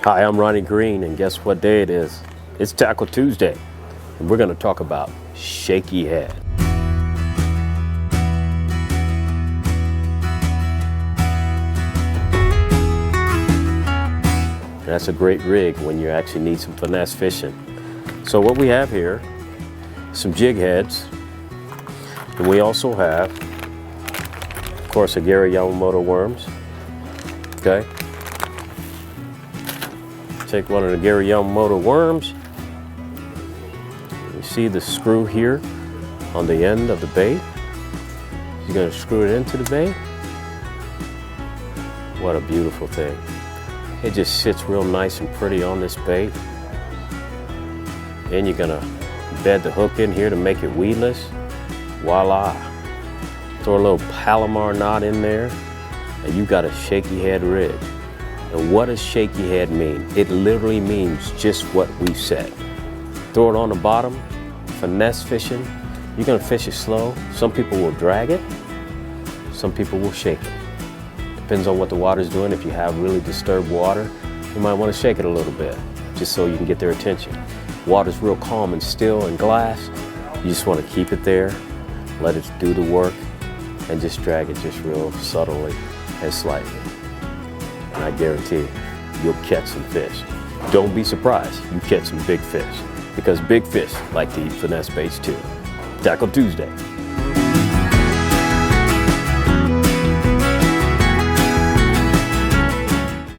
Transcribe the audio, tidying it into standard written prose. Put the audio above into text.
Hi, I'm Ronnie Green, and guess what day it is? It's Tackle Tuesday, and we're going to talk about Shaky Head. That's a great rig when you actually need some finesse fishing. So what we have here, some jig heads, and we also have, of course, a Gary Yamamoto worms. Okay. Take one of the Gary Yamamoto worms. You see the screw here on the end of the bait. You're going to screw it into the bait. What a beautiful thing. It just sits real nice and pretty on this bait. Then you're going to bed the hook in here to make it weedless. Voila. Throw a little Palomar knot in there, and you got a shaky head rig. And what does shaky head mean? It literally means just what we said. Throw it on the bottom, finesse fishing. You're gonna fish it slow. Some people will drag it, some people will shake it. Depends on what the water's doing. If you have really disturbed water, you might wanna shake it a little bit, just so you can get their attention. Water's real calm and still and glass. You just wanna keep it there, let it do the work, and just drag it just real subtly and slightly. And I guarantee you'll catch some fish. Don't be surprised you catch some big fish, because big fish like to eat finesse baits too. Tackle Tuesday.